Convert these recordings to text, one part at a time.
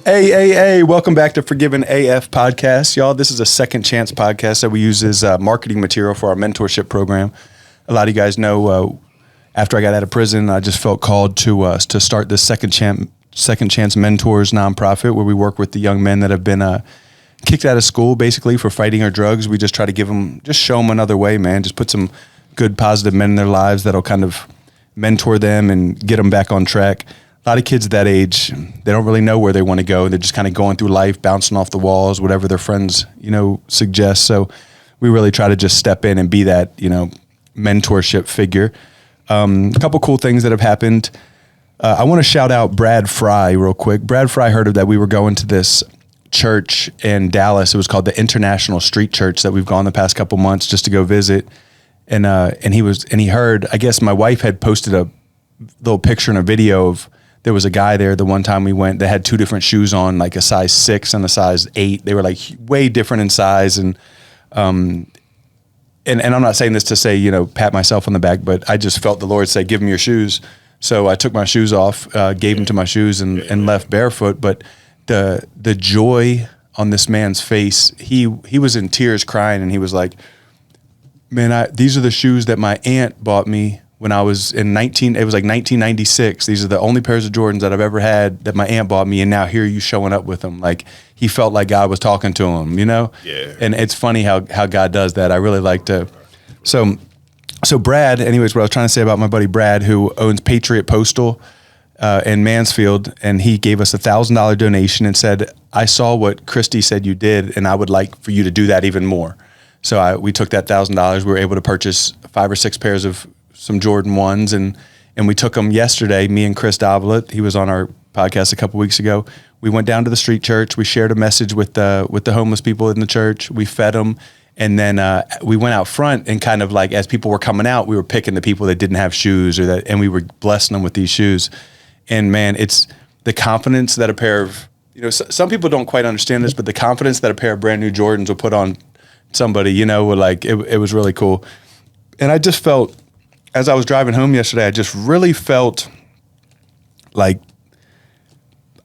Hey, welcome back to Forgiven AF Podcast, y'all. This is a second chance podcast that we use as marketing material for our mentorship program. A lot of you guys know after I got out of prison, I just felt called to start this second chance mentors nonprofit where we work with the young men that have been kicked out of school basically for fighting our drugs. We just try to show them another way, man. Just put some good, positive men in their lives that'll kind of mentor them and get them back on track. A lot of kids that age, they don't really know where they want to go. They're just kind of going through life, bouncing off the walls, whatever their friends, suggest. So we really try to just step in and be that, mentorship figure. A couple cool things that have happened. I want to shout out Brad Fry real quick. Brad Fry heard of that we were going to this church in Dallas. It was called the International Street Church that we've gone the past couple months just to go visit. And he heard, I guess my wife had posted a little picture and a video of, there was a guy there the one time we went that had two different shoes on, like a size 6 and a size 8. They were like way different in size. And I'm not saying this to say, pat myself on the back, but I just felt the Lord say, give him your shoes. So I took my shoes off, gave him to my shoes and left barefoot. But the joy on this man's face, he was in tears crying. And he was like, man, these are the shoes that my aunt bought me when I was it was like 1996. These are the only pairs of Jordans that I've ever had that my aunt bought me, and now here you showing up with them. Like, he felt like God was talking to him, Yeah. And it's funny how God does that. I really like to. So Brad, anyways, what I was trying to say about my buddy Brad, who owns Patriot Postal in Mansfield, and he gave us $1,000 donation and said, I saw what Christy said you did, and I would like for you to do that even more. So we took that $1,000. We were able to purchase 5 or 6 pairs of some Jordan 1s, and we took them yesterday, me and Chris Dovelet. He was on our podcast a couple weeks ago. We went down to the street church. We shared a message with the homeless people in the church. We fed them, and then we went out front and kind of like, as people were coming out, we were picking the people that didn't have shoes and we were blessing them with these shoes. And man, it's the confidence that a pair of, some people don't quite understand this, but the confidence that a pair of brand new Jordans will put on somebody, it was really cool. And I just felt, as I was driving home yesterday, I just really felt like,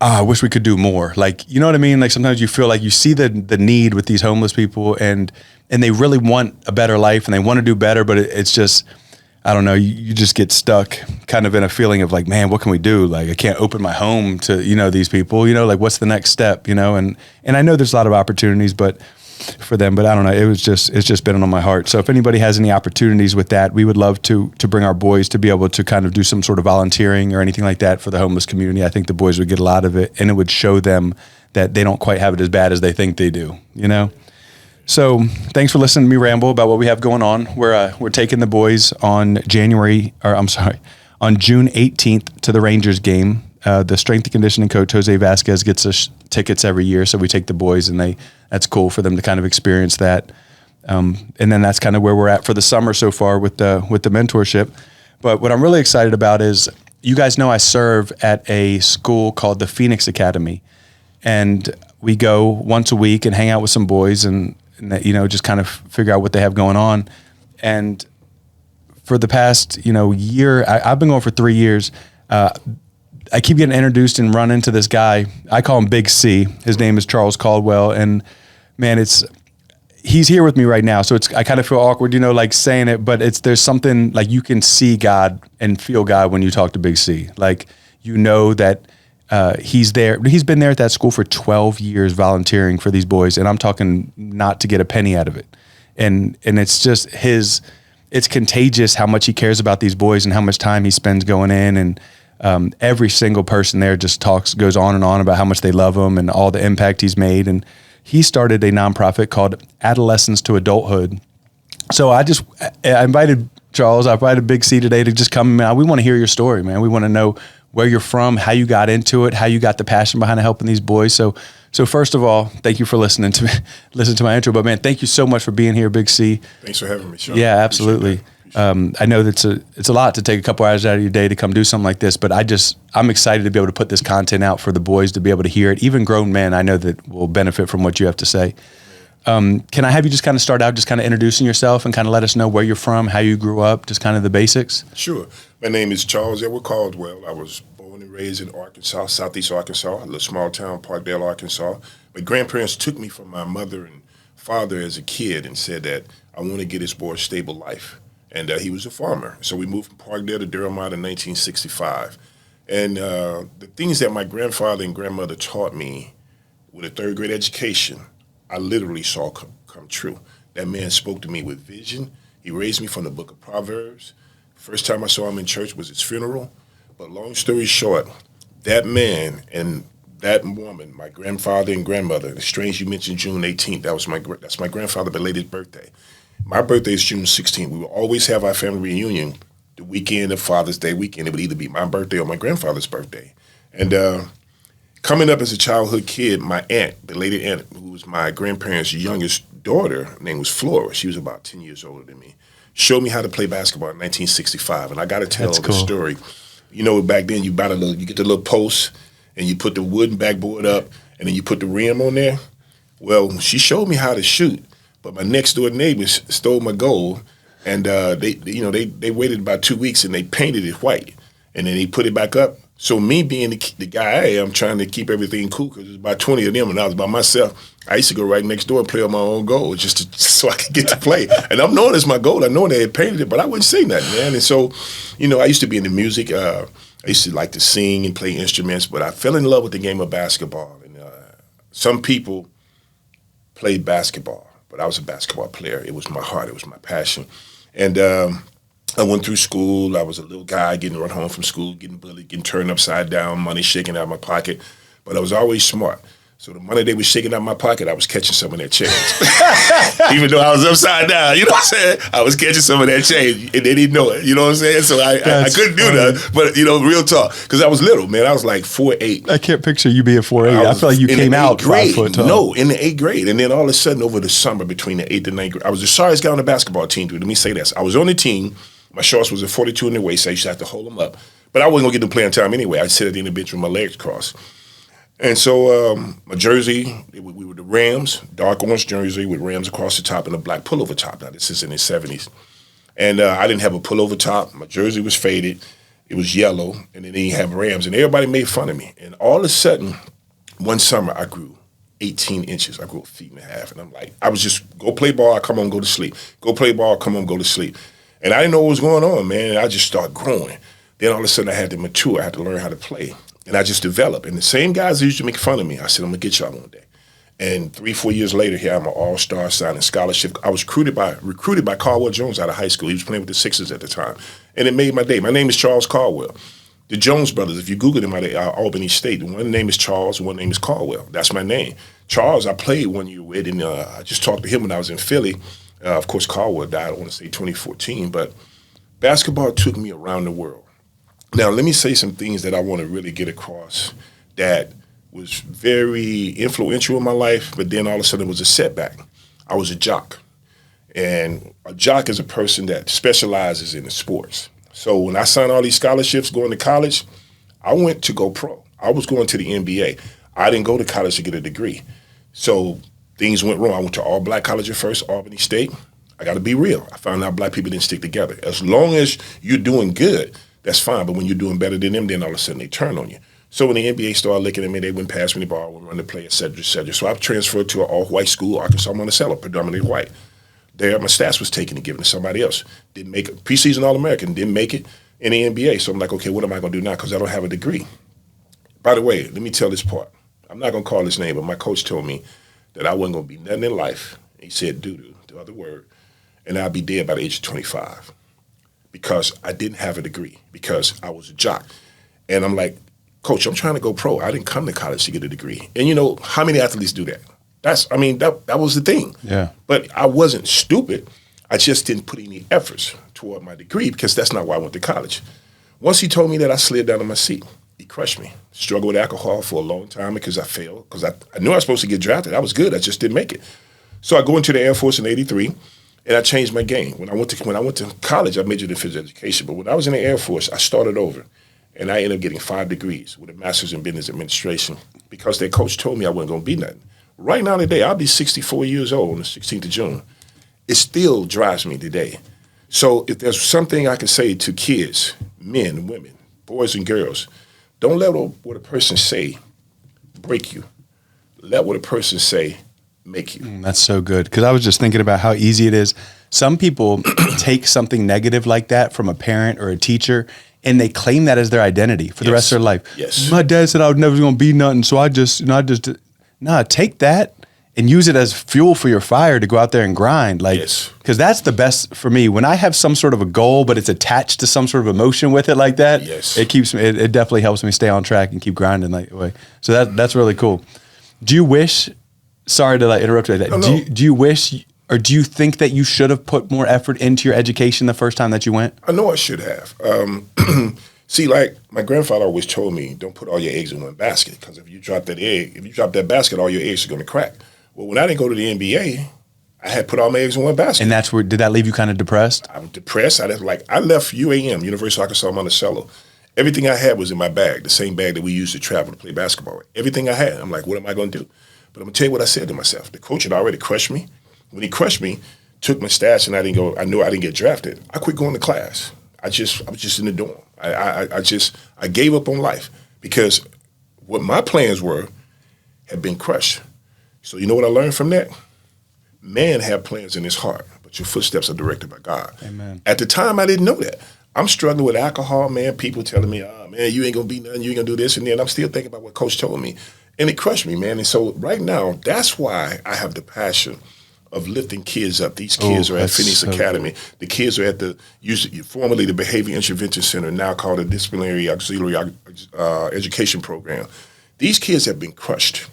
I wish we could do more. Like, you know what I mean? Like, sometimes you feel like you see the need with these homeless people and they really want a better life and they want to do better, but it's just, I don't know, you just get stuck kind of in a feeling of like, man, what can we do? Like, I can't open my home to, these people, like, what's the next step, and I know there's a lot of opportunities, for them, but I don't know. It's just been on my heart. So if anybody has any opportunities with that, we would love to bring our boys to be able to kind of do some sort of volunteering or anything like that for the homeless community. I think the boys would get a lot of it, and it would show them that they don't quite have it as bad as they think they do, So thanks for listening to me ramble about what we have going on. We're taking the boys on June 18th to the Rangers game. The strength and conditioning coach, Jose Vasquez, gets us tickets every year. So we take the boys, and that's cool for them to kind of experience that. And then that's kind of where we're at for the summer so far with the mentorship. But what I'm really excited about is, you guys know I serve at a school called the Phoenix Academy. And we go once a week and hang out with some boys and just kind of figure out what they have going on. And for the past, year, I've been going for 3 years. I keep getting introduced and run into this guy. I call him Big C. His name is Charles Caldwell. And man, he's here with me right now. So I kind of feel awkward, like saying it, but there's something like, you can see God and feel God when you talk to Big C. Like, that he's there. He's been there at that school for 12 years volunteering for these boys. And I'm talking not to get a penny out of it. And it's just it's contagious how much he cares about these boys and how much time he spends going in. And every single person there just goes on and on about how much they love him and all the impact he's made. And he started a nonprofit called Adolescents to Adulthood. So I invited Charles, I invited Big C today to just come. Man, we want to hear your story, man. We want to know where you're from, how you got into it, how you got the passion behind helping these boys. So first of all, thank you for listening to my intro. But man, thank you so much for being here, Big C. Thanks for having me, Sean. Yeah, absolutely. I know that it's a lot to take a couple hours out of your day to come do something like this, but I'm excited to be able to put this content out for the boys to be able to hear it. Even grown men, I know that will benefit from what you have to say. Can I have you just kind of start out just kind of introducing yourself and kind of let us know where you're from, how you grew up, just kind of the basics? Sure. My name is Charles Edward Caldwell. I was born born and raised in Arkansas, southeast Arkansas, a little small town, Parkdale, Arkansas. My grandparents took me from my mother and father as a kid and said that I want to get this boy a stable life. And he was a farmer. So we moved from Parkdale to Durham in 1965. And the things that my grandfather and grandmother taught me with a third grade education, I literally saw come true. That man spoke to me with vision. He raised me from the book of Proverbs. First time I saw him in church was his funeral. But long story short, that man and that woman, my grandfather and grandmother, it's strange you mentioned June 18th. That's my grandfather's belated birthday. My birthday is June 16th. We will always have our family reunion the weekend of Father's Day weekend. It would either be my birthday or my grandfather's birthday. And coming up as a childhood kid, my aunt, belated aunt, who was my grandparents' youngest daughter, her name was Flora. She was about 10 years older than me. Showed me how to play basketball in 1965. And I got to tell the story. You know, back then you get the little post and you put the wooden backboard up and then you put the rim on there. Well, she showed me how to shoot, but my next door neighbors stole my goal, and they waited about 2 weeks and they painted it white, and then they put it back up. So me being the guy I am, trying to keep everything cool, because there's about 20 of them and I was by myself, I used to go right next door and play on my own goal just so I could get to play. And I'm knowing it's my goal. I know they had painted it, but I wouldn't say nothing, man. And so, I used to be into music. I used to like to sing and play instruments, but I fell in love with the game of basketball. And some people played basketball, but I was a basketball player. It was my heart. It was my passion. And I went through school. I was a little guy getting run home from school, getting bullied, getting turned upside down, money shaking out of my pocket. But I was always smart. So the money they was shaking out of my pocket, I was catching some of that change. Even though I was upside down, you know what I'm saying? I was catching some of that change, and they didn't know it, you know what I'm saying? So I couldn't do that, but, real talk. Because I was little, man. I was like 4'8". I can't picture you being 4'8". I feel like you came out 5 foot tall. No, in the 8th grade. And then all of a sudden, over the summer between the 8th and 9th grade, I was the sorriest guy on the basketball team, dude. Let me say this. I was on the team. My shorts was a 42 in the waist, so I used to have to hold them up. But I wasn't going to get them playing time anyway. I'd sit at the end of the bench with my legs crossed. And so my jersey, we were the Rams, dark orange jersey with Rams across the top and a black pullover top. Now, this is in the 70s. And I didn't have a pullover top. My jersey was faded. It was yellow. And then they didn't have Rams. And everybody made fun of me. And all of a sudden, one summer, I grew 18 inches. I grew 1.5 feet. And I'm like, I was just, go play ball, come home, go to sleep. Go play ball, come home, go to sleep. And I didn't know what was going on, man. I just started growing. Then all of a sudden I had to mature. I had to learn how to play. And I just developed. And the same guys that used to make fun of me, I said, I'm going to get y'all one day. And 3-4 years later, here I'm an all-star signing scholarship. I was recruited by Caldwell Jones out of high school. He was playing with the Sixers at the time. And it made my day. My name is Charles Caldwell. The Jones brothers, if you Google them out of Albany State, one name is Charles, one name is Caldwell. That's my name. Charles, I played 1 year with, and I just talked to him when I was in Philly. Of course, Caldwell died, I want to say 2014, but basketball took me around the world. Now, let me say some things that I want to really get across that was very influential in my life, but then all of a sudden it was a setback. I was a jock, and a jock is a person that specializes in the sports. So when I signed all these scholarships going to college, I went to go pro. I was going to the NBA. I didn't go to college to get a degree. So things went wrong. I went to all-black college at first, Albany State. I got to be real. I found out black people didn't stick together. As long as you're doing good, that's fine. But when you're doing better than them, then all of a sudden they turn on you. So when the NBA started looking at me, they wouldn't pass me the ball, wouldn't run the play, et cetera, et cetera. So I transferred to an all-white school, Arkansas Monticello, predominantly white. There, my stats was taken and given to somebody else. Didn't make it. Preseason All-American, didn't make it in the NBA. So I'm like, okay, what am I going to do now? Because I don't have a degree. By the way, let me tell this part. I'm not going to call his name, but my coach told me that I wasn't going to be nothing in life. He said doo-doo, the other word, and I'd be dead by the age of 25 because I didn't have a degree, because I was a jock. And I'm like, Coach, I'm trying to go pro. I didn't come to college to get a degree. And you know, how many athletes do that? That was the thing. Yeah. But I wasn't stupid. I just didn't put any efforts toward my degree because that's not why I went to college. Once he told me that, I slid down in my seat. He crushed me. Struggled with alcohol for a long time because I failed. Because I knew I was supposed to get drafted. I was good. I just didn't make it. So I go into the Air Force in '83, and I changed my game. When I went to college, I majored in physical education. But when I was in the Air Force, I started over. And I ended up getting 5 degrees with a master's in business administration because their coach told me I wasn't going to be nothing. Right now today, I'll be 64 years old on the 16th of June. It still drives me today. So if there's something I can say to kids, men, women, boys and girls, Don't let what a person say break you. Let what a person say make you. That's so good. Because I was just thinking about how easy it is. Some people take something negative like that from a parent or a teacher, and they claim that as their identity for the rest of their life. Yes. My dad said I was never going to be nothing, so I just take that and use it as fuel for your fire to go out there and grind. Like, because that's the best for me. When I have some sort of a goal, but it's attached to some sort of emotion with it like that, it keeps me. It definitely helps me stay on track and keep grinding that way. So that's really cool. Do you wish? Sorry to interrupt you like that. No. Do you wish, or do you think that you should have put more effort into your education the first time that you went? I know I should have. See, like my grandfather always told me, don't put all your eggs in one basket, because if you drop that basket, all your eggs are going to crack. Well, when I didn't go to the NBA, I had put all my eggs in one basket. And that's where, did that leave you kind of depressed? I was depressed. I left UAM, University of Arkansas Monticello. Everything I had was in my bag, the same bag that we used to travel to play basketball with. Everything I had. I'm like, what am I going to do? But I'm going to tell you what I said to myself. The coach had already crushed me. When he crushed me, took my stats, and I knew I didn't get drafted. I quit going to class. I was just in the dorm. I gave up on life, because what my plans were had been crushed. So you know what I learned from that? Man have plans in his heart, but your footsteps are directed by God. Amen. At the time, I didn't know that. I'm struggling with alcohol, man. People telling me, oh, man, you ain't going to be nothing. You ain't going to do this. And then I'm still thinking about what Coach told me. And it crushed me, man. And so right now, that's why I have the passion of lifting kids up. These kids are at Phoenix Academy. Good. The kids are at formerly the Behavior Intervention Center, now called the Disciplinary Auxiliary Education Program. These kids have been crushed.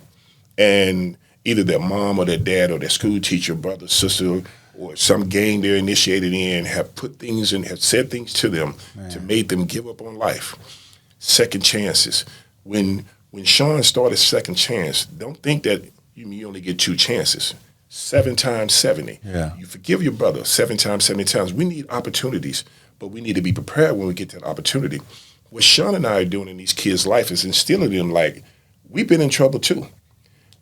And either their mom or their dad or their school teacher, brother, sister, or some gang they're initiated in have put things and have said things to them to make them give up on life. Second chances. When Sean started Second Chance, don't think that you only get 2 chances. 7 times 70. Yeah. You forgive your brother 7 times, 70 times. We need opportunities, but we need to be prepared when we get that opportunity. What Sean and I are doing in these kids' life is instilling them like, we've been in trouble too.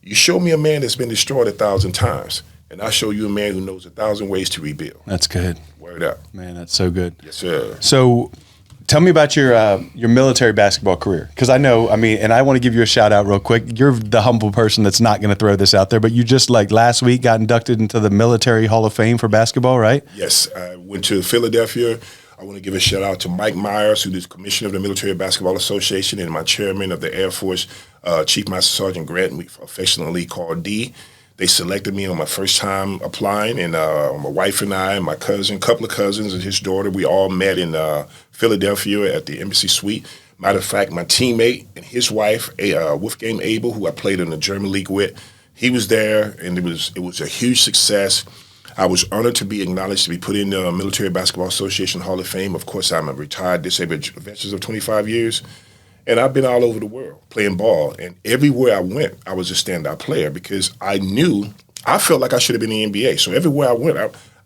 You show me a man that's been destroyed 1,000 times, and I show you a man who knows 1,000 ways to rebuild. That's good. Word up. Man, that's so good. Yes, sir. So tell me about your military basketball career. Because I know, and I want to give you a shout out real quick. You're the humble person that's not going to throw this out there, but you just last week got inducted into the Military Hall of Fame for basketball, right? Yes. I went to Philadelphia. I want to give a shout out to Mike Myers, who is commissioner of the Military Basketball Association, and my chairman of the Air Force, Chief Master Sergeant Grant, we affectionately call D. They selected me on my first time applying, and my wife and I and my cousin, couple of cousins and his daughter, we all met in Philadelphia at the Embassy Suite. Matter of fact, my teammate and his wife, Wolfgang Abel, who I played in the German League with, he was there, and it was a huge success. I was honored to be acknowledged to be put in the Military Basketball Association Hall of Fame. Of course, I'm a retired disabled veteran of 25 years, and I've been all over the world playing ball. And everywhere I went, I was a standout player because I felt like I should have been in the NBA. So everywhere I went,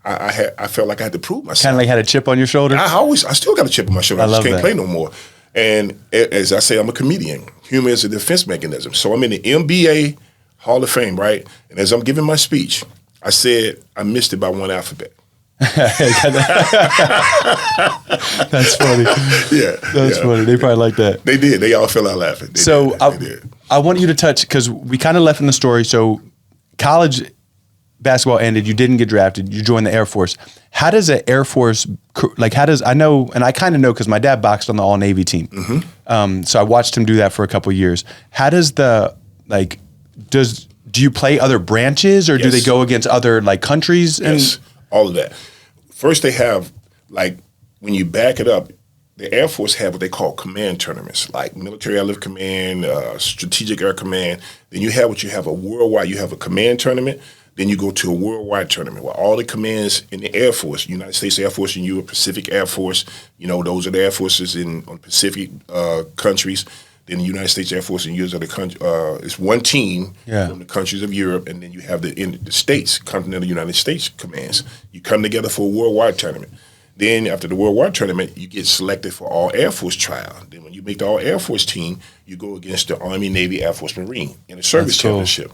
I felt like I had to prove myself. Kind of like had a chip on your shoulder? I still got a chip on my shoulder. I just can't play no more. And as I say, I'm a comedian. Humor is a defense mechanism. So I'm in the NBA Hall of Fame, right? And as I'm giving my speech, I said I missed it by one alphabet. That's funny. Yeah. That's funny. They probably like that. They did. They all fell out laughing. I want you to touch, because we kind of left in the story. So college basketball ended. You didn't get drafted. You joined the Air Force. How does an Air Force, I know, and I kind of know because my dad boxed on the All-Navy team. Mm-hmm. So I watched him do that for a couple of years. How does do you play other branches, or do they go against other countries? Yes, all of that. First, they have, when you back it up, the Air Force have what they call command tournaments, like Military Airlift Command, Strategic Air Command. Then you have a worldwide, you have a command tournament. Then you go to a worldwide tournament where all the commands in the Air Force, United States Air Force and U.S. Pacific Air Force, those are the Air Forces on Pacific countries. Then the United States Air Force and U.S. It's one team from the countries of Europe, and then you have the states, continental United States commands. You come together for a worldwide tournament. Then after the worldwide tournament, you get selected for all Air Force trial. Then when you make the all Air Force team, you go against the Army, Navy, Air Force, Marine in a service championship.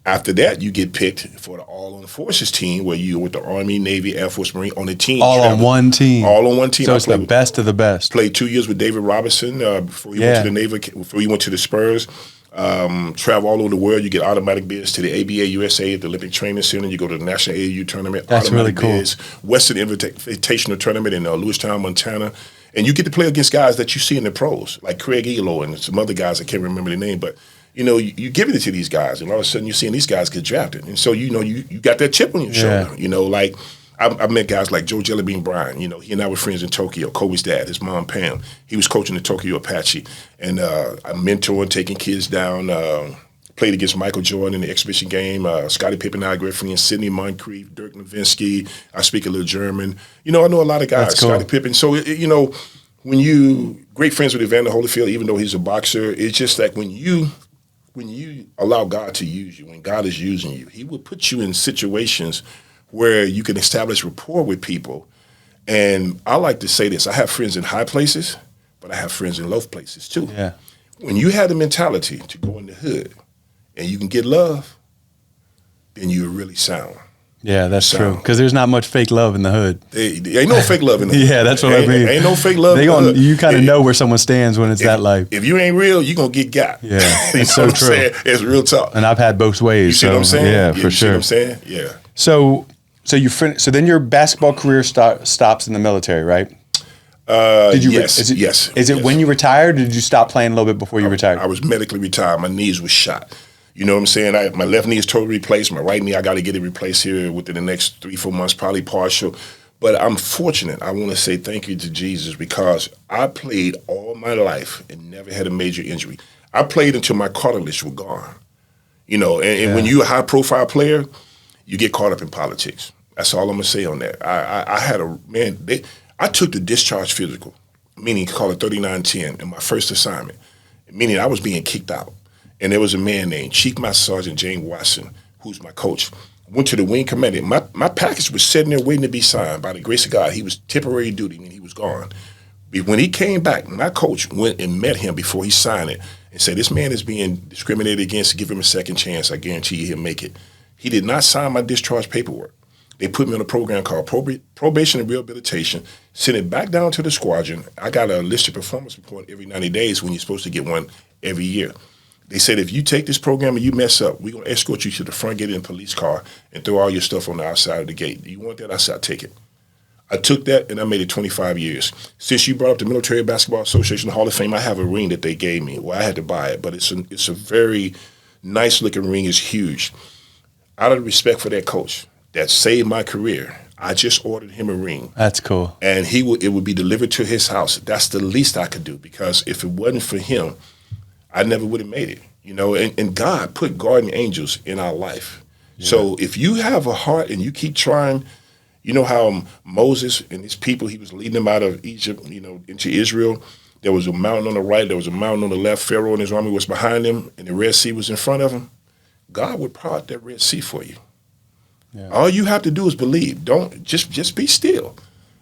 After that, you get picked for the all-on forces team, where you with the Army, Navy, Air Force, Marine on the team. All on one team. All on one team. So it's the best of the best. Played 2 years with David Robinson before he went to the Navy, before he went to the Spurs. Travel all over the world. You get automatic bids to the ABA USA at the Olympic Training Center. You go to the National AAU tournament. That's really cool. Bids, Western Invitational Tournament in Lewistown, Montana. And you get to play against guys that you see in the pros, like Craig Elo and some other guys I can't remember the name, but you give it to these guys, and all of a sudden you're seeing these guys get drafted. And so, you got that chip on your shoulder. Like I met guys like Joe Jellybean Bryan. He and I were friends in Tokyo. Kobe's dad, his mom, Pam. He was coaching the Tokyo Apache. And I mentored, taking kids down, played against Michael Jordan in the exhibition game, Scottie Pippen, Al Griffin, Sidney Moncrief, Dirk Nowitzki. I speak a little German. I know a lot of guys, That's cool. Scottie Pippen. So, when you great friends with Evander Holyfield, even though he's a boxer, it's just like when you allow God to use you, when God is using you, he will put you in situations where you can establish rapport with people. And I like to say this, I have friends in high places, but I have friends in low places too. Yeah. When you have the mentality to go in the hood and you can get love, then you're really sound. Yeah, that's true. Because there's not much fake love in the hood. There ain't no fake love in the hood. Yeah, that's what I mean. Ain't no fake love in the hood. You kind of know where someone stands when it's that life. If you ain't real, you're going to get got. Yeah, it's so true. It's real talk. And I've had both ways. You see what I'm saying? Yeah, for sure. See what I'm saying? Yeah. So then your basketball career stops in the military, right? Yes. Is it when you retired, or did you stop playing a little bit before you retired? I was medically retired. My knees were shot. You know what I'm saying? My left knee is totally replaced. My right knee, I got to get it replaced here within the next 3-4 months, probably partial. But I'm fortunate. I want to say thank you to Jesus, because I played all my life and never had a major injury. I played until my cartilage was gone. And when you're a high-profile player, you get caught up in politics. That's all I'm going to say on that. I took the discharge physical, meaning call it 3910, in my first assignment, meaning I was being kicked out. And there was a man named Chief Master Sergeant James Watson, who's my coach. Went to the wing commander. My package was sitting there waiting to be signed. By the grace of God, he was temporary duty, and he was gone. But when he came back, my coach went and met him before he signed it and said, this man is being discriminated against. Give him a second chance. I guarantee you he'll make it. He did not sign my discharge paperwork. They put me on a program called Probation and Rehabilitation, sent it back down to the squadron. I got a listed performance report every 90 days when you're supposed to get one every year. They said, if you take this program and you mess up, we're going to escort you to the front gate in a police car and throw all your stuff on the outside of the gate. Do you want that? I said, I'll take it. I took that, and I made it 25 years. Since you brought up the Military Basketball Association Hall of Fame, I have a ring that they gave me. Well, I had to buy it, but it's a very nice-looking ring. It's huge. Out of respect for that coach that saved my career, I just ordered him a ring. That's cool. And it would be delivered to his house. That's the least I could do, because if it wasn't for him, I never would have made it, and God put guardian angels in our life. Yeah. So if you have a heart and you keep trying, you know how Moses and his people, he was leading them out of Egypt, into Israel. There was a mountain on the right, there was a mountain on the left. Pharaoh and his army was behind him, and the Red Sea was in front of him. God would part that Red Sea for you. Yeah. All you have to do is believe. Don't just be still.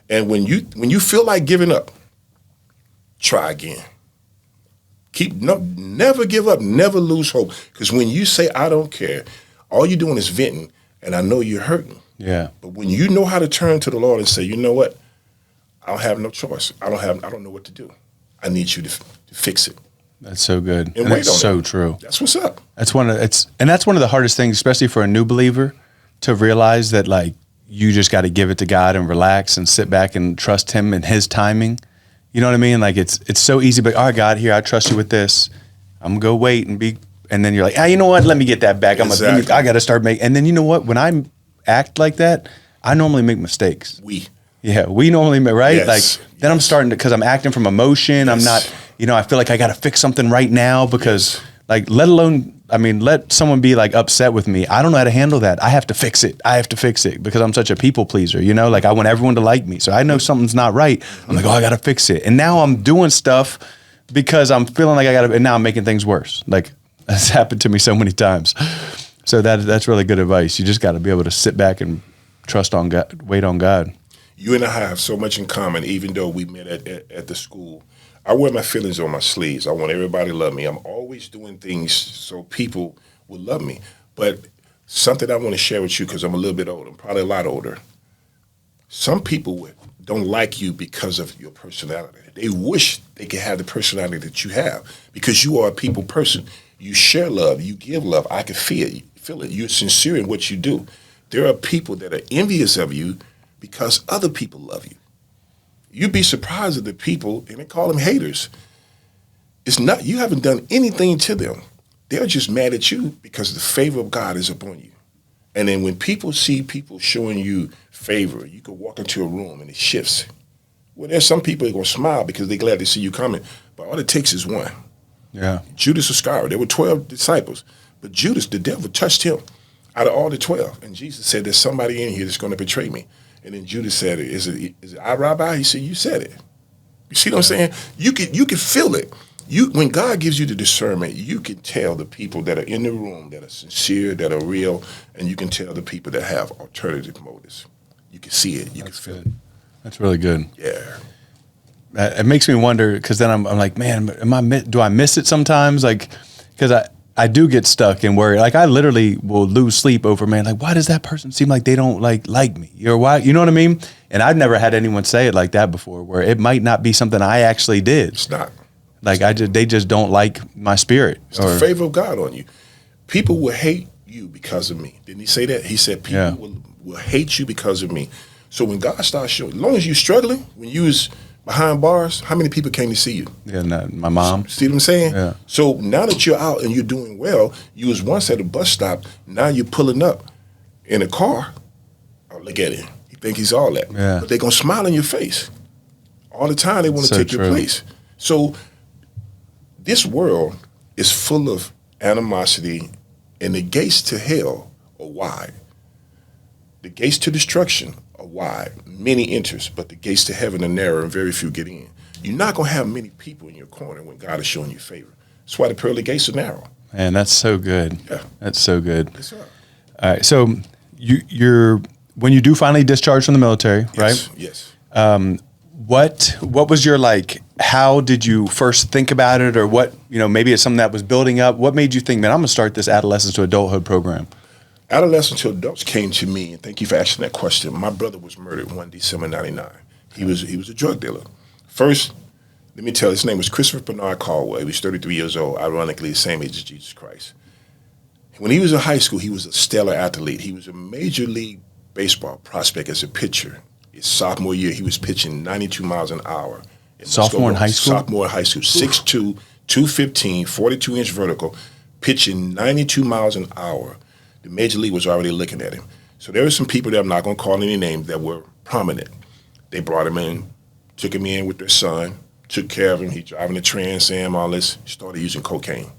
And when you feel like giving up, try again. Never give up, never lose hope. Because when you say, I don't care, all you're doing is venting, and I know you're hurting. Yeah. But when you know how to turn to the Lord and say, you know what, I don't have no choice. I don't know what to do. I need you to fix it. That's so good. And wait that's on so it. True. That's what's up. That's one of the hardest things, especially for a new believer, to realize that you just got to give it to God and relax and sit back and trust Him and His timing. You know what I mean? It's so easy, but all right, God, here, I trust you with this. I'm gonna go wait and then you're like, you know what? Let me get that back. Exactly. I got to start making. And then you know what? When I act like that, I normally make mistakes. We normally make, right? Yes. Then I'm starting to, because I'm acting from emotion. Yes. I'm not, I feel like I got to fix something right now because, let someone be upset with me. I don't know how to handle that. I have to fix it. Because I'm such a people pleaser, I want everyone to like me. So I know something's not right. I'm like, I got to fix it. And now I'm doing stuff because I'm feeling like I got to, and now I'm making things worse. That's happened to me so many times. So that's really good advice. You just got to be able to sit back and trust on God, wait on God. You and I have so much in common, even though we met at the school. I wear my feelings on my sleeves. I want everybody to love me. I'm always doing things so people will love me. But Something I want to share with you because I'm a little bit older, I'm probably a lot older. Some people don't like you because of your personality. They wish they could have the personality that you have because you are a people person. You share love. You give love. I can feel it. You're sincere in what you do. There are people that are envious of you because other people love you. You'd be surprised at the people, and they call them haters. It's not, you haven't done anything to them. They're just mad at you because the favor of God is upon you. And then when people see people showing you favor, you can walk into a room and it shifts. Well, there's some people that are going to smile because they're glad to see you coming, but all it takes is one. Yeah. Judas Iscariot, there were 12 disciples, but Judas, the devil touched him out of all the 12. And Jesus said, there's somebody in here that's going to betray me. And then Judas said, is it I, Rabbi? He said, you said it. You see what I'm saying? You can feel it. When God gives you the discernment, you can tell the people that are in the room that are sincere, that are real, and you can tell the people that have alternative motives. You can see it. You can feel it. That's really good. Yeah. It makes me wonder because then I'm like, man, do I miss it sometimes? Like, because I do get stuck and worry. Like I literally will lose sleep over, man, like why does that person seem like they don't like me? Or why, you know what I mean? And I've never had anyone say it like that before, where it might not be something I actually did. It's not. Like they just don't like my spirit. It's the favor of God on you. People will hate you because of me. Didn't he say that? He said people will hate you because of me. So when God starts showing, as long as you're struggling, when you was behind bars, how many people came to see you? Yeah, my mom. See what I'm saying? Yeah. So now that you're out and you're doing well, you was once at a bus stop, now you're pulling up in a car. Oh, look at him. He think he's all that. Yeah. But they're going to smile in your face. All the time they want to take your place. So this world is full of animosity, and the gates to hell are wide. The gates to destruction are wide. Many enters, but the gates to heaven are narrow and very few get in. You're not going to have many people in your corner when God is showing you favor. That's why the pearly gates are narrow. Man, that's so good. Yeah. That's so good. Yes, sir. All right. So you're when you do finally discharge from the military, right? Yes. What was your how did you first think about it, or what, maybe it's something that was building up? What made you think, man, I'm gonna start this adolescence to adulthood program? Adolescents to adults came to me, and thank you for asking that question. My brother was murdered one December 99. He was a drug dealer. First, let me tell you, his name was Christopher Bernard Caldwell. He was 33 years old, ironically the same age as Jesus Christ. When he was in high school, he was a stellar athlete. He was a major league baseball prospect as a pitcher. His sophomore year, he was pitching 92 miles an hour. Sophomore in high school? Sophomore in high school, 6'2", 215, 42-inch vertical, pitching 92 miles an hour. The major league was already looking at him. So there were some people that I'm not going to call any names that were prominent. They brought him in, took him in with their son, took care of him. He driving a Trans Am, all this. He started using cocaine.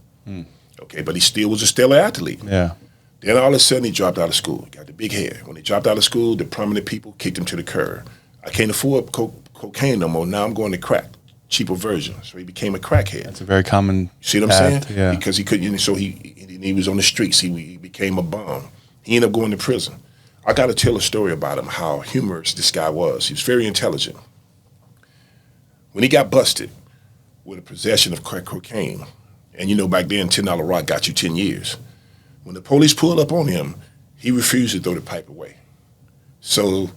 Okay, but he still was a stellar athlete. Yeah. Then all of a sudden he dropped out of school. He got the big head. When he dropped out of school, the prominent people kicked him to the curb. I can't afford cocaine no more. Now I'm going to crack, cheaper version. So he became a crackhead. That's a very common See what path, I'm saying? Yeah. Because he couldn't. So he was on the streets. He became a bum. He ended up going to prison. I got to tell a story about him, how humorous this guy was. He was very intelligent. When he got busted with a possession of crack cocaine, and back then $10 rock got you 10 years. When the police pulled up on him, he refused to throw the pipe away. So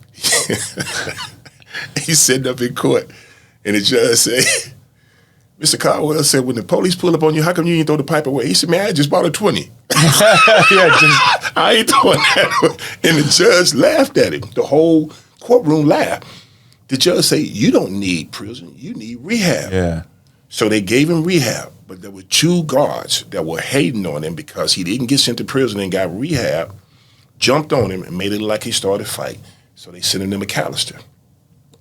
he's sitting up in court, and the judge said, Mr. Caldwell said, when the police pull up on you, how come you didn't throw the pipe away? He said, man, I just bought a 20. I ain't throwing that away. And the judge laughed at him. The whole courtroom laughed. The judge said, you don't need prison, you need rehab. Yeah. So they gave him rehab, but there were two guards that were hating on him because he didn't get sent to prison and got rehab, jumped on him and made it look like he started a fight. So they sent him to McAllister.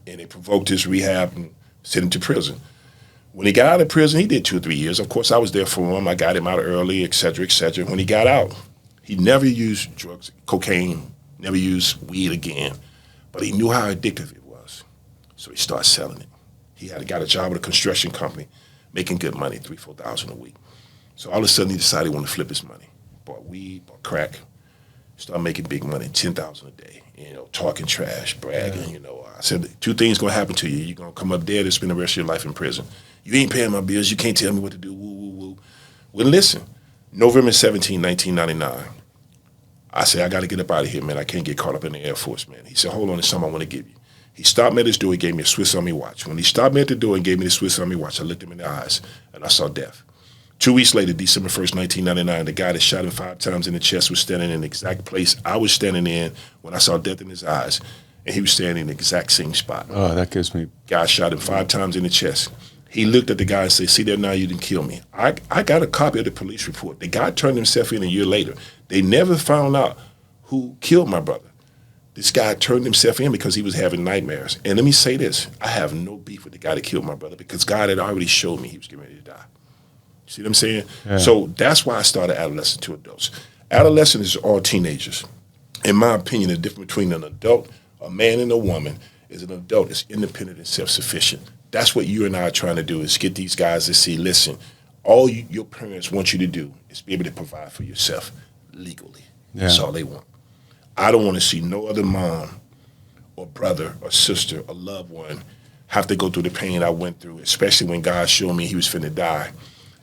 And they provoked his rehab and sent him to prison. When he got out of prison, he did 2 or 3 years. Of course, I was there for him. I got him out early, et cetera, et cetera. When he got out, he never used drugs, cocaine, never used weed again. But he knew how addictive it was. So he started selling it. He got a job at a construction company, making good money, $3,000, $4,000 a week. So all of a sudden, he decided he wanted to flip his money. Bought weed, bought crack, started making big money, $10,000 a day. Talking trash, bragging. I said, 2 things gonna happen to you. You're gonna come up dead and spend the rest of your life in prison. You ain't paying my bills. You can't tell me what to do. Woo, woo, woo. Well, listen. November 17, 1999. I said, I got to get up out of here, man. I can't get caught up in the Air Force, man. He said, hold on, there's something I want to give you. He stopped me at his door. He gave me a Swiss Army watch. When he stopped me at the door and gave me the Swiss Army watch, I looked him in the eyes, and I saw death. 2 weeks later, December 1st, 1999, the guy that shot him 5 times in the chest was standing in the exact place I was standing in when I saw death in his eyes, and he was standing in the exact same spot. Oh, that gives me... Guy shot him 5 times in the chest. He looked at the guy and said, see there now, you didn't kill me. I got a copy of the police report. The guy turned himself in a year later. They never found out who killed my brother. This guy turned himself in because he was having nightmares. And let me say this, I have no beef with the guy that killed my brother because God had already showed me he was getting ready to die. See what I'm saying? Yeah. So that's why I started Adolescent to Adults. Adolescent is all teenagers. In my opinion, the difference between an adult, a man and a woman, is an adult is independent and self-sufficient. That's what you and I are trying to do, is get these guys to see, listen, all your parents want you to do is be able to provide for yourself legally. Yeah. That's all they want. I don't want to see no other mom or brother or sister or loved one have to go through the pain I went through, especially when God showed me he was finna die.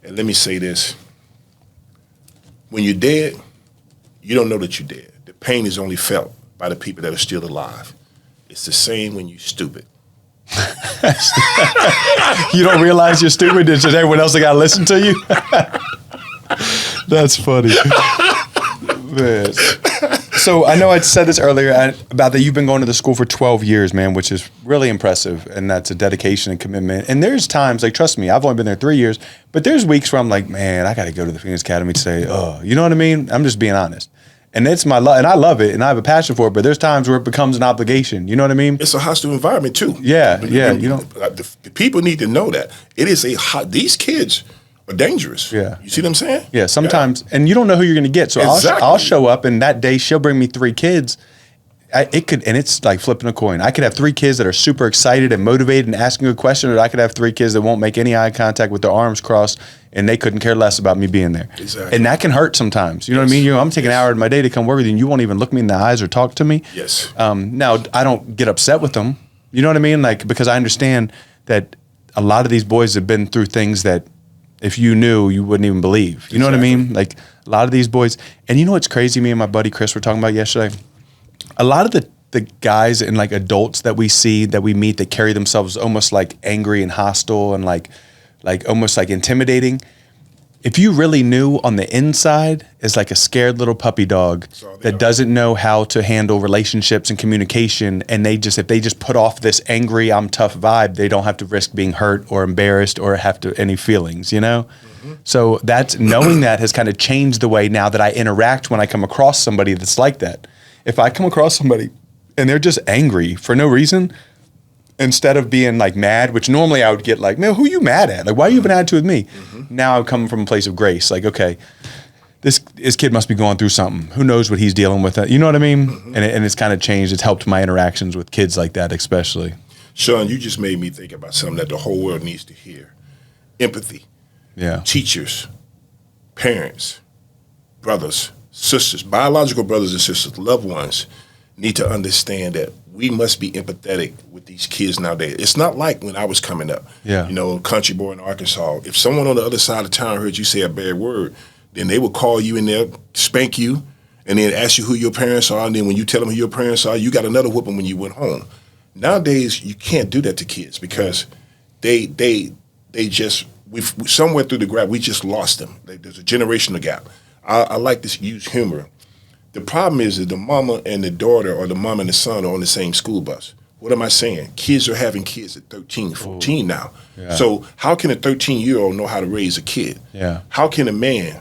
And let me say this, when you're dead, you don't know that you're dead. The pain is only felt by the people that are still alive. It's the same when you're stupid. You don't realize you're stupid until everyone else got to listen to you? That's funny. Man. So I know I said this earlier about that you've been going to the school for 12 years, man, which is really impressive. And that's a dedication and commitment. And there's times, like, trust me, I've only been there 3 years, but there's weeks where I'm like, man, I got to go to the Phoenix Academy today. Oh, you know what I mean? I'm just being honest. And it's my love, and I love it, and I have a passion for it. But there's times where it becomes an obligation. You know what I mean? It's a hostile environment too. Yeah, yeah. You know, the people need to know that it is these kids are dangerous. Yeah, you see what I'm saying? Yeah. Sometimes, and you don't know who you're going to get. So exactly. I'll show up, and that day she'll bring me 3 kids. And it's like flipping a coin. I could have 3 kids that are super excited and motivated and asking a question, or I could have 3 kids that won't make any eye contact with their arms crossed, and they couldn't care less about me being there. Exactly. And that can hurt sometimes. You know what I mean? I'm taking an hour of my day to come work with you, and you won't even look me in the eyes or talk to me. Yes. Now, I don't get upset with them. You know what I mean? Like, because I understand that a lot of these boys have been through things that if you knew, you wouldn't even believe. You know what I mean? Like, a lot of these boys. And you know what's crazy? Me and my buddy Chris were talking about yesterday. A lot of the guys and like adults that we see, that we meet, that carry themselves almost like angry and hostile and like almost like intimidating. If you really knew on the inside is like a scared little puppy dog that doesn't know how to handle relationships and communication, and if they just put off this angry, I'm tough vibe, they don't have to risk being hurt or embarrassed or have to any feelings, you know? Mm-hmm. So that's knowing that has kind of changed the way now that I interact when I come across somebody that's like that. If I come across somebody and they're just angry for no reason, instead of being like mad, which normally I would get like, man, who are you mad at? Like, why are you have an attitude with me? Mm-hmm. Now I'm coming from a place of grace. Like, okay, this kid must be going through something. Who knows what he's dealing with? You know what I mean? Mm-hmm. And it's kind of changed. It's helped my interactions with kids like that, especially. Sean, you just made me think about something that the whole world needs to hear. Empathy. Yeah. Teachers, parents, brothers, sisters, biological brothers and sisters, loved ones need to understand that we must be empathetic with these kids nowadays. It's not like when I was coming up. Yeah. You know, country boy in Arkansas. If someone on the other side of town heard you say a bad word, then they would call you in there, spank you, and then ask you who your parents are. And then when you tell them who your parents are, you got another whooping when you went home. Nowadays, you can't do that to kids because they just, somewhere through the gap, we just lost them. There's a generational gap. I like to use humor. The problem is that the mama and the daughter or the mom and the son are on the same school bus. What am I saying? Kids are having kids at 13, 14 now. Yeah. So how can a 13-year-old know how to raise a kid? Yeah. How can a man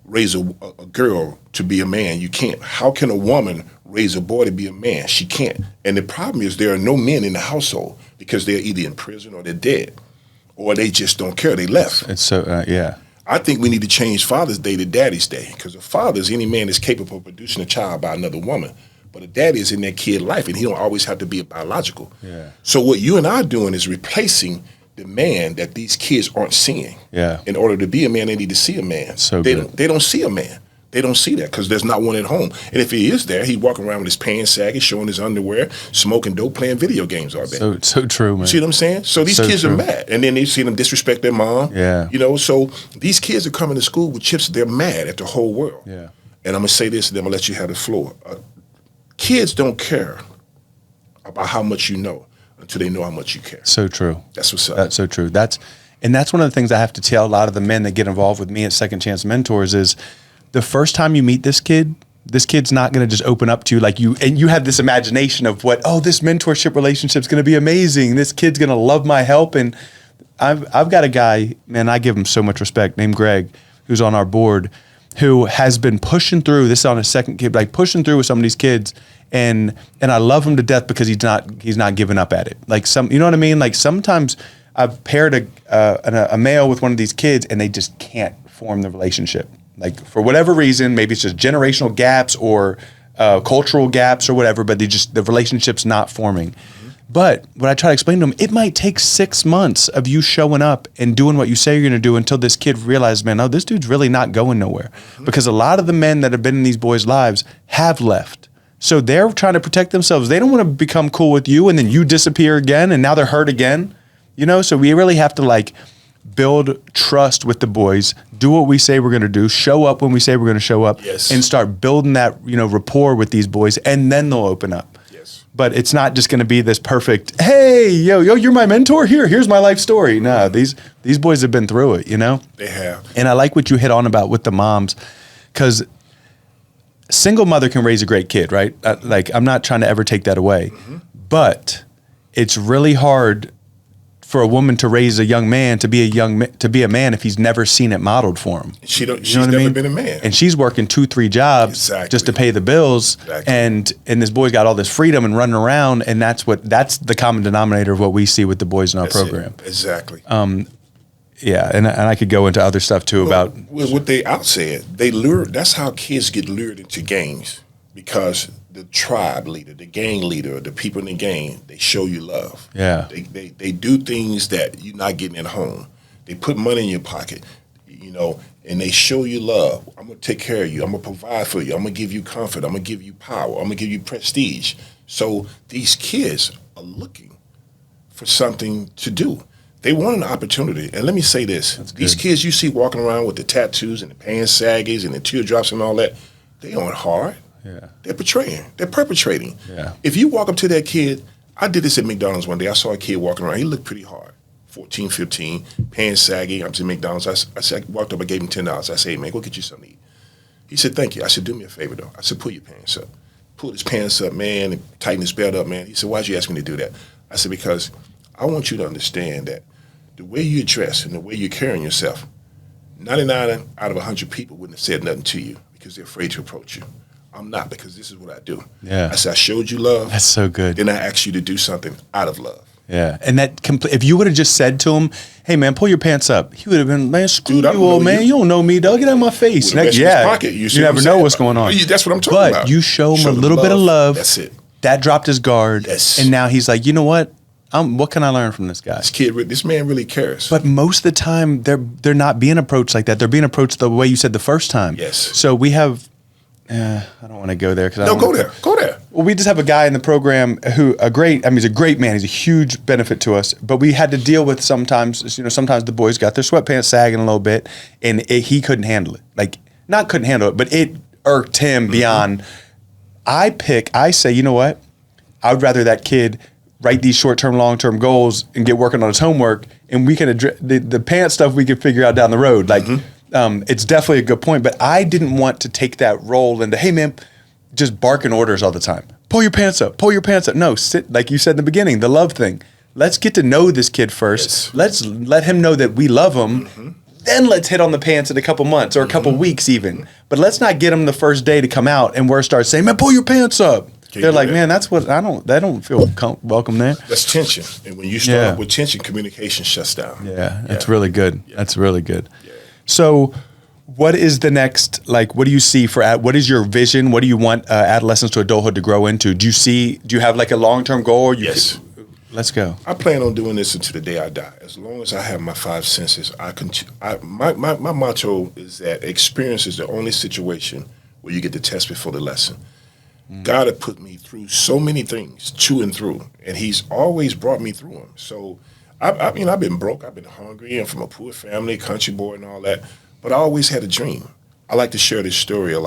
raise a girl to be a man? You can't. How can a woman raise a boy to be a man? She can't. And the problem is there are no men in the household because they're either in prison or they're dead or they just don't care. They left. It's so, yeah. I think we need to change Father's Day to Daddy's Day because a father is any man that's capable of producing a child by another woman. But a daddy is in that kid's life, and he don't always have to be a biological. Yeah. So what you and I are doing is replacing the man that these kids aren't seeing. Yeah. In order to be a man, they need to see a man. So they don't see a man. They don't see that because there's not one at home. And if he is there, he's walking around with his pants sagging, showing his underwear, smoking dope, playing video games all day. So true, man. You see what I'm saying? So these kids are mad. And then they see them disrespect their mom. Yeah. You know, so these kids are coming to school with chips. They're mad at the whole world. Yeah. And I'm going to say this, and then I'm going to let you have the floor. Kids don't care about how much you know until they know how much you care. So true. That's what's up. That's so true. That's one of the things I have to tell a lot of the men that get involved with me at Second Chance Mentors is the first time you meet this kid's not going to just open up to you like you, and you have this imagination of what, this mentorship relationship is going to be amazing. This kid's going to love my help. And I've got a guy, man, I give him so much respect, named Greg, who's on our board, who has been pushing through. This is on his second kid, like pushing through with some of these kids, and I love him to death because he's not giving up at it. Like you know what I mean? Like sometimes I've paired a male with one of these kids, and they just can't form the relationship. Like for whatever reason, maybe it's just generational gaps or cultural gaps or whatever, but the relationship's not forming. But what I try to explain to them, it might take 6 months of you showing up and doing what you say you're going to do until this kid realizes, man, this dude's really not going nowhere. Because a lot of the men that have been in these boys' lives have left. So they're trying to protect themselves. They don't want to become cool with you and then you disappear again and now they're hurt again. So we really have to build trust with the boys, do what we say we're going to do, show up when we say we're going to show up, and start building that, rapport with these boys, and then they'll open up. But it's not just going to be this perfect, hey, yo, you're my mentor. Here's my life story. No, these boys have been through it, They have. And I like what you hit on about with the moms, because single mother can raise a great kid, right? I'm not trying to ever take that away. But it's really hard for a woman to raise a young man to be a man if he's never seen it modeled for him. She's never been a man, and she's working 2-3 jobs just to pay the bills. And this boy's got all this freedom and running around, and that's the common denominator of what we see with the boys in our program. Exactly. Yeah, and I could go into other stuff too about what they outsaid. They lure. That's how kids get lured into gangs, because the tribe leader, the gang leader, the people in the gang, they show you love. Yeah. They do things that you're not getting at home. They put money in your pocket, and they show you love. I'm going to take care of you. I'm going to provide for you. I'm going to give you comfort. I'm going to give you power. I'm going to give you prestige. So these kids are looking for something to do. They want an opportunity. And let me say this. These kids you see walking around with the tattoos and the pants saggies and the teardrops and all that, they aren't hard. Yeah. They're portraying. They're perpetrating. Yeah. If you walk up to that kid, I did this at McDonald's one day. I saw a kid walking around. He looked pretty hard, 14, 15, pants saggy. I'm to McDonald's. I walked up. I gave him $10. I said, hey, man, go get you something to eat. He said, thank you. I said, do me a favor, though. I said, pull your pants up. Pulled his pants up, man, and tightened his belt up, man. He said, why'd you ask me to do that? I said, because I want you to understand that the way you dress and the way you're carrying yourself, 99 out of 100 people wouldn't have said nothing to you because they're afraid to approach you. I'm not, because this is what I do. Yeah. I said, I showed you love. That's so good. Then I asked you to do something out of love. Yeah. And if you would have just said to him, hey, man, pull your pants up, he would have been, man, screw you, old man. You don't know me, dog. Get out of my face. You never know what's going on. That's what I'm talking about. But you show him a little bit of love. That's it. That dropped his guard. Yes. And now he's like, you know what? What can I learn from this guy? This man really cares. But most of the time, they're not being approached like that. They're being approached the way you said the first time. Yes. So we have, I don't want to go there. Go there. Well, we just have a guy in the program he's a great man. He's a huge benefit to us. But we had to deal with sometimes the boys got their sweatpants sagging a little bit, and he couldn't handle it. Like, not couldn't handle it, but it irked him beyond. I say, you know what? I would rather that kid write these short-term, long-term goals and get working on his homework, and we can address the pants stuff we can figure out down the road. Like, it's definitely a good point, but I didn't want to take that role into, hey, man, just barking orders all the time. Pull your pants up. No, sit, like you said in the beginning, the love thing. Let's get to know this kid first. Yes. Let's let him know that we love him. Then let's hit on the pants in a couple months or a couple weeks even. But let's not get him the first day to come out and we're start saying, man, pull your pants up. They're like, man, that's what they don't feel welcome there. That's tension. And when you start up with tension, communication shuts down. Yeah, that's really good. Yeah. That's really good. Yeah. So what is the next, what do you see what is your vision? What do you want adolescents to adulthood to grow into? Do you have like a long-term goal? Yes. Let's go. I plan on doing this until the day I die. As long as I have my 5 senses, my motto is that experience is the only situation where you get the test before the lesson. God had put me through so many things, to and through, and he's always brought me through them. So, I've been broke, I've been hungry, and from a poor family, country boy and all that, but I always had a dream. I like to share this story of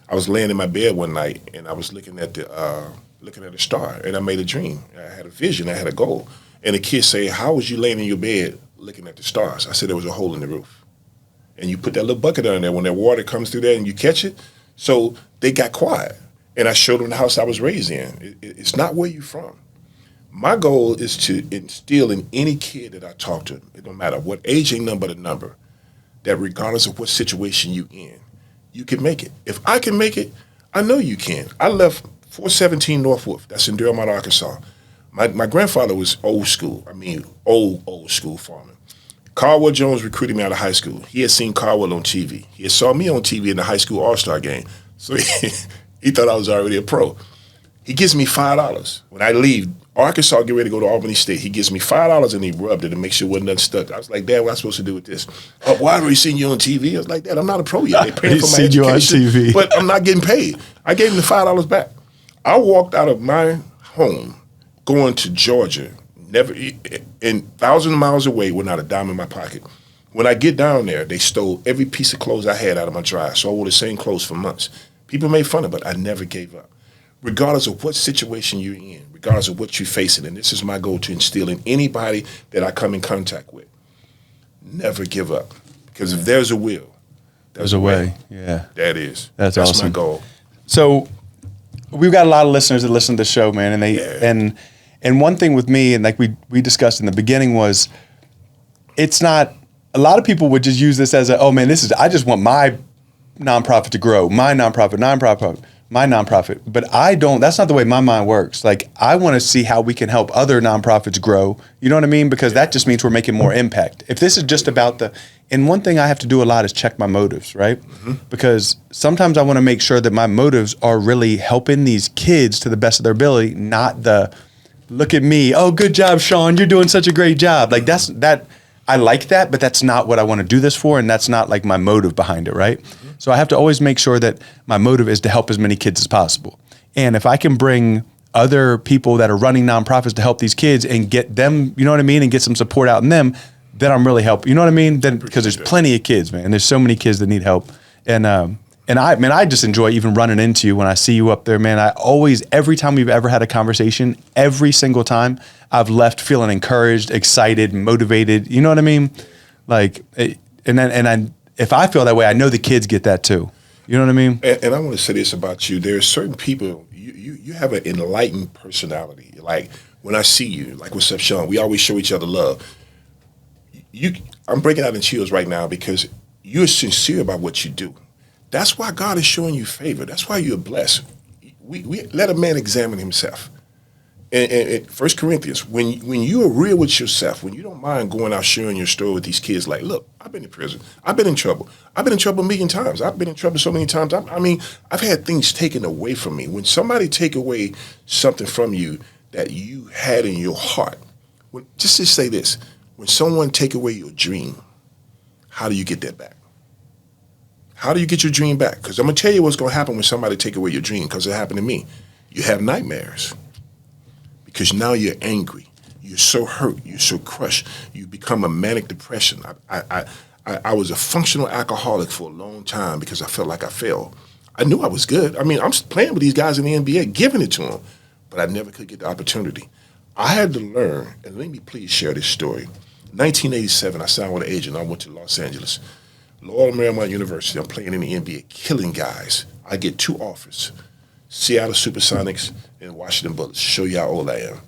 I was laying in my bed one night and I was looking at the star, and I made a dream. I had a vision. I had a goal. And the kids say, "How was you laying in your bed looking at the stars?" I said, "There was a hole in the roof, and you put that little bucket on there. When that water comes through there, and you catch it." So they got quiet, and I showed them the house I was raised in. It's not where you're from. My goal is to instill in any kid that I talk to, it don't matter what age, ain't nothing but a number, that regardless of what situation you in, you can make it. If I can make it, I know you can. I left 417 Northwood. That's in Durham, Arkansas. My grandfather was old school. I mean, old school farming. Caldwell Jones recruited me out of high school. He had seen Caldwell on TV. He had saw me on TV in the high school all-star game. So he thought I was already a pro. He gives me $5. When I leave, Arkansas get ready to go to Albany State. He gives me $5 and he rubbed it to make sure it wasn't nothing stuck. I was like, "Dad, what am I supposed to do with this?" "Oh, why are we seeing you on TV?" I was like, "Dad, I'm not a pro yet. They're paying for my education, you on TV. but I'm not getting paid." I gave him the $5 back. I walked out of my home going to Georgia, never in thousands of miles away with not a dime in my pocket. When I get down there, they stole every piece of clothes I had out of my dryer. So I wore the same clothes for months. People made fun of it, but I never gave up. Regardless of what situation you're in, regardless of what you're facing, and this is my goal to instill in anybody that I come in contact with, never give up. Because if there's a will, there's a way. Yeah. That is. That's awesome. My goal. So we've got a lot of listeners that listen to the show, man, and and one thing with me, and like we discussed in the beginning, was it's not, a lot of people would just use this as a, "Oh man, I just want my nonprofit to grow, my nonprofit. But I don't, that's not the way my mind works. Like, I want to see how we can help other nonprofits grow. You know what I mean? Because that just means we're making more impact. If this is just about and one thing I have to do a lot is check my motives, right? Mm-hmm. Because sometimes I want to make sure that my motives are really helping these kids to the best of their ability, not the, "Look at me. Oh, good job, Sean. You're doing such a great job." Like I like that, but that's not what I want to do this for, and that's not like my motive behind it, right? Mm-hmm. So I have to always make sure that my motive is to help as many kids as possible. And if I can bring other people that are running nonprofits to help these kids and get them, you know what I mean, and get some support out in them, then I'm really helping. You know what I mean? Then, because there's plenty of kids, man. There's so many kids that need help. And I just enjoy even running into you when I see you up there, man. I always, every time we've ever had a conversation, every single time, I've left feeling encouraged, excited, motivated. You know what I mean? Like, if I feel that way, I know the kids get that too. You know what I mean? And I want to say this about you. There are certain people, you have an enlightened personality. Like, when I see you, like, "What's up, Sean?" We always show each other love. I'm breaking out in chills right now because you're sincere about what you do. That's why God is showing you favor. That's why you're blessed. We let a man examine himself. And 1 Corinthians, when you are real with yourself, when you don't mind going out sharing your story with these kids, like, "Look, I've been in prison. I've been in trouble. I've been in trouble a million times. I've been in trouble so many times. I've had things taken away from me." When somebody take away something from you that you had in your heart, just to say this, when someone take away your dream, how do you get that back? How do you get your dream back? Because I'm going to tell you what's going to happen when somebody take away your dream, because it happened to me. You have nightmares because now you're angry. You're so hurt. You're so crushed. You become a manic depression. I was a functional alcoholic for a long time because I felt like I failed. I knew I was good. I'm playing with these guys in the NBA, giving it to them, but I never could get the opportunity. I had to learn, and let me please share this story. 1987, I signed with an agent. I went to Los Angeles. Loyola Marymount University, I'm playing in the NBA, killing guys. I get 2 offers, Seattle Supersonics and Washington Bullets. Show you how old I am.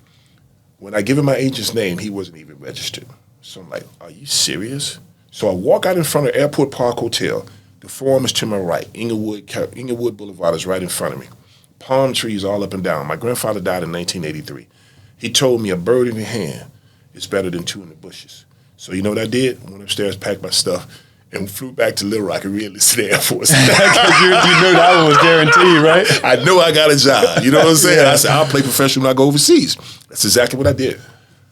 When I give him my agent's name, he wasn't even registered. So I'm like, "Are you serious?" So I walk out in front of Airport Park Hotel. The Forum is to my right. Inglewood Boulevard is right in front of me. Palm trees all up and down. My grandfather died in 1983. He told me a bird in the hand is better than 2 in the bushes. So you know what I did? I went upstairs, packed my stuff, and flew back to Little Rock and re-enlisted the Air Force. Because you knew that one was guaranteed, right? I knew I got a job. You know what I'm saying? Yeah. I said, I'll play professional when I go overseas. That's exactly what I did.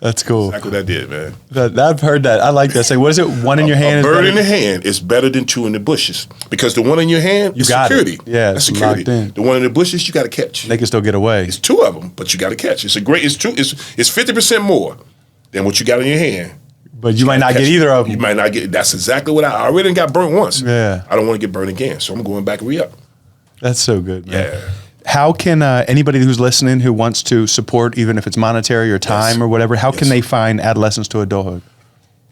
That's cool. Exactly what I did, man. I've heard that. I like that. Say, what is it? One in your hand? A bird in the hand is better than 2 in the bushes. Because the one in your hand is security. It. Yeah, that's security. The one in the bushes, you got to catch. They can still get away. It's 2 of them, but you got to catch. It's 50% more than what you got in your hand. But you might not get either of them. You might not get. That's exactly what I already got burnt once. Yeah. I don't want to get burnt again, so I'm going back re-up. That's so good, man. Yeah. How can anybody who's listening who wants to support, even if it's monetary or time or whatever, how can they find Adolescents to Adulthood?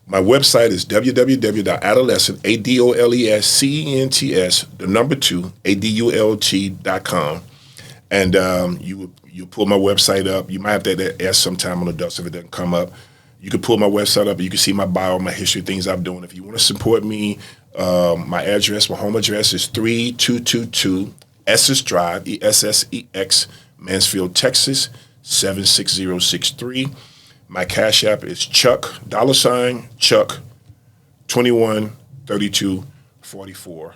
My website is www.adolescent, ADOLESCENTS, the number 2, ADULT.com. And you pull my website up. You might have to ask sometime on the dust if it doesn't come up. You can pull my website up. You can see my bio, my history, things I'm doing. If you want to support me, my address, my home address is 3222 Essex Drive, ESSEX, Mansfield, Texas, 76063. My Cash App is Chuck, $Chuck, 213244.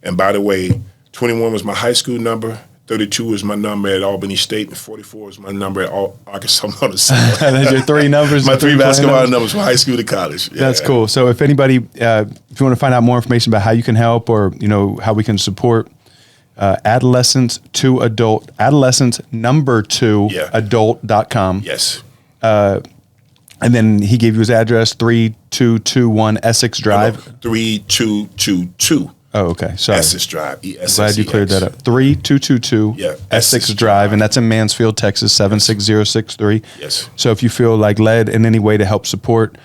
And by the way, 21 was my high school number, 32 is my number at Albany State, and 44 is my number at Arkansas State. Those are 3 numbers. My 3 basketball numbers from high school to college. Yeah. That's cool. So if anybody, if you want to find out more information about how you can help or, how we can support Adolescents to Adult, Adolescents number 2 adult.com. Yes. And then he gave you his address, 3221 Essex Drive. No, 3222. Oh, okay. Sorry. Essex Drive. ESSEX. Glad you cleared that up. 3222 Essex Drive, and that's in Mansfield, Texas, 76063. Yes. So if you feel like led in any way to help support,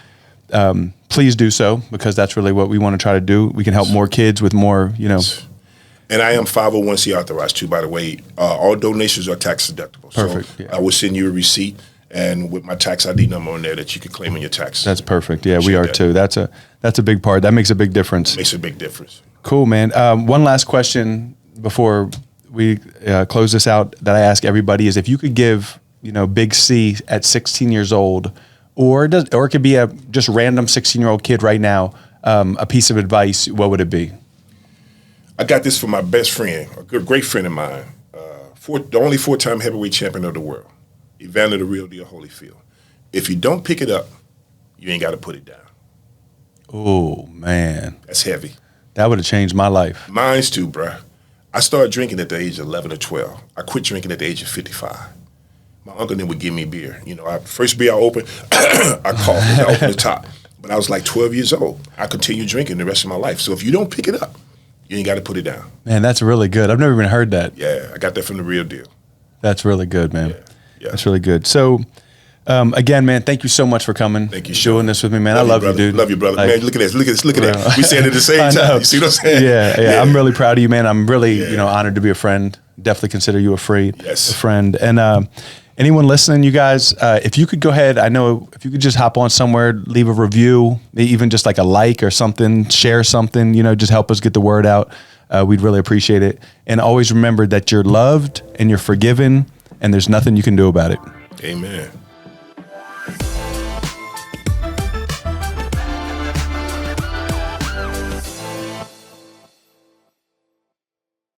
please do so, because that's really what we want to try to do. We can help more kids with more, Yes. And I am 501c authorized too, by the way. All donations are tax deductible. Perfect. So I will send you a receipt and with my tax ID number on there that you can claim on your tax. That's perfect. Yeah, we are too. That's a big part. That makes a big difference. Makes a big difference. Cool, man. One last question before we close this out that I ask everybody is, if you could give, Big C at 16 years old, or it could be a just random 16-year-old kid right now, a piece of advice, what would it be? I got this from my best friend, a great friend of mine, the only 4-time heavyweight champion of the world, Evander the Real Deal Holyfield. If you don't pick it up, you ain't got to put it down. Oh, man. That's heavy. That would have changed my life. Mine's too, bruh. I started drinking at the age of 11 or 12. I quit drinking at the age of 55. My uncle then would give me beer. First beer I opened, I coughed, and I opened the top. But I was like 12 years old. I continued drinking the rest of my life. So if you don't pick it up, you ain't got to put it down. Man, that's really good. I've never even heard that. Yeah, I got that from the Real Deal. That's really good, man. Yeah. That's really good. So, again, man, thank you so much for coming. Thank you. Doing this with me, man. I love you, dude. Love you, brother. Man, look at this. Look at that. We said it at the same time. You see what I'm saying? Yeah. I'm really proud of you, man. I'm really, honored to be a friend. Definitely consider you a friend. And anyone listening, you guys, if you could go ahead, if you could just hop on somewhere, leave a review, even just like a like or something, share something, just help us get the word out. We'd really appreciate it. And always remember that you're loved and you're forgiven, and there's nothing you can do about it. Amen.